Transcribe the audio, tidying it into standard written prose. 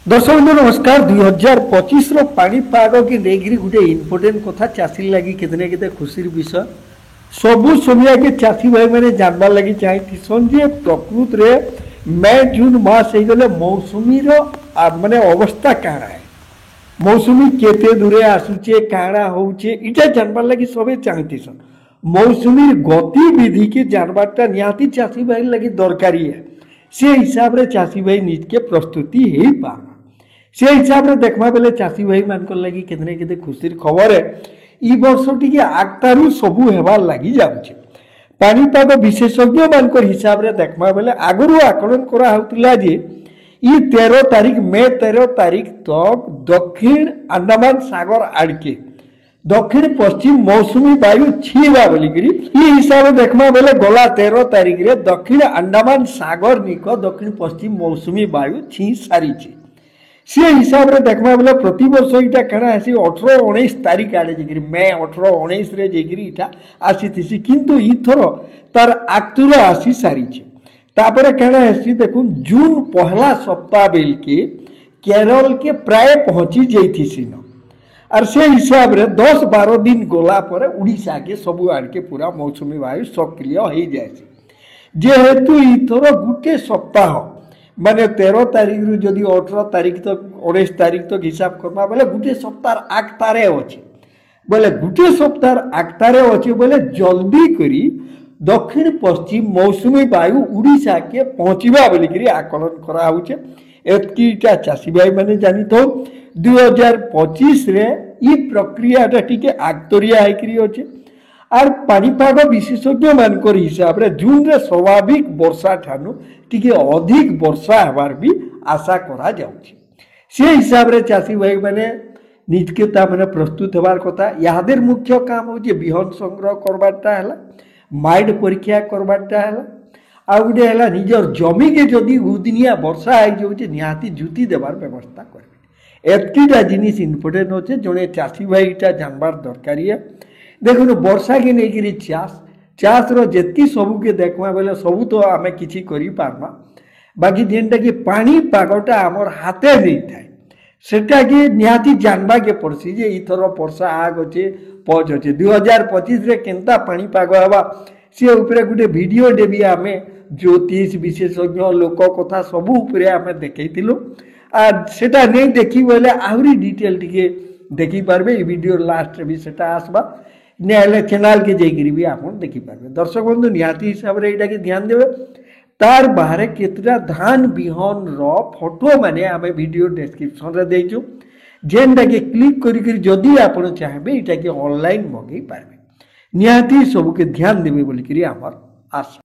दर्शक बंधु नमस्कार 2025 पाग की लेकिन गोटे इम्पोर्टेंट कथा चाषी लगी केते खुशी विषय सबू समय के चाषी भाई मैंने जानवार लगी चाहतीसन जे प्रकृत रे मई जून मास हो गले मौसुमी माने अवस्था काଣା है मौसुमी केते दूरे आसुचे काଣା होचे इटा जानवार लगी सबे चाहतीसन मौसुमी गतिविधि के जानवारटा निहाती चाषी भाई लगी दरकारी है से हिसाब रे चाषी भाई निज के प्रस्तुति हो पा से हिसाब से देखा बेले चाषी भाई मान लगी केते खुशी खबर है ई वर्ष टी आगतारू सबू हेबार लगी जाऊे पानीपाग विशेषज्ञ मान हिसाब से देखा बेले आगुरी आकलन करा जे ई 13 तारीख मई 13 तारीख तक दक्षिण अंडमान सागर आड़के दक्षिण पश्चिम मौसुमी वायु छीवा बोलिकी हिसाब से देखा बेले गला 13 तारीख रे दक्षिण अंडमान सागर निक दक्षिण पश्चिम मौसुमी वायु छी सारी से हिसाब से देखा बेले प्रति वर्ष यहाँ क्या आसी 18-19 तारीख आड़े जाकि मई 18-19 जाकि आसी किंतु इथर तार आक्तुर आसी सारी तापर क्या आसी देखो जून पहला सप्ताह बेल के केरल के प्राय पहुँची जाइन और से हिसाब से 10-12 दिन गला पर उड़ीसा के सबू आड़के पूरा मौसुमी वायु सक्रिय हो जाए जेहेतु इथर गोटे सप्ताह माने 13 तारीख रु जदि 18 तारीख तक 19 तारीख तक हिसाब करवा बोले गोटे सप्ताह आगतारे अच्छे बोले गोटे सप्ताह आगतारे अच्छे बोले जल्दी करी दक्षिण पश्चिम मौसुमी वायु उड़ीसा के पहुँचवा बोलिकी आकलन कराऊे एतकीटा चाषी भाई मैंने जानी तो 2025 रे ई प्रक्रियाटा टिके आगतरिया होकरी अच्छे और पानीपाग विशेषज्ञ मान हिसाब से जून रे स्वाभाविक वर्षा ठानु टिके अधिक वर्षा हबार भी आशा करा जाउछि से हिसाब से चाषी भाई मैंने निज के मैंने प्रस्तुत हबार कथा यादेर मुख्य काम हो बिहन संग्रह करवाटा है माइंड परीक्षा करवाटा है आ गोटे है निजर जमी के जदि उदिनिया वर्षा हो जाऊे निहाती जुति देवार व्यवस्था करेंगे एतकीटा जिनिस इम्पोर्टेंट अच्छे जड़े चाषी भाई इटा जानवार दरकारी है देखो वर्षा के लेकिन चाष जी सबू के देखा बेले सबू तो आम कि पार्मा बाकी जेनटा कि पानी पागटा आमर हाथे नहीं थाए सेटा कि निहाती जानवा के पड़सी जे इथर वर्षा आग अच्छे पच अच्छे 2025 रे केनता पानी पाग हवा सी उपरे गोटे वीडियो डे भी आम ज्योतिष विशेषज्ञ लोक कथा सबू उपरे आम देखैथिलु आर सेटा नहीं देखी बोले आहरी डिटेल टिके देखी पारबे ई वीडियो लास्ट रे भी सेटा आसबा ने चैनल के जाकि भी आप देखिपारे दर्शक बंधु निहाती हिसाब से यहाँ ध्यान देवे तार बाहर केतटा धान बिहन फोटो माने आम वीडियो डिस्क्रिप्शन रे देइछु जेनटा के क्लिक करी जदि आप चाहे यहाँ ऑनलाइन मंगई पारे निहाती सबके ध्यान देवे बोलिकी आमर आशा।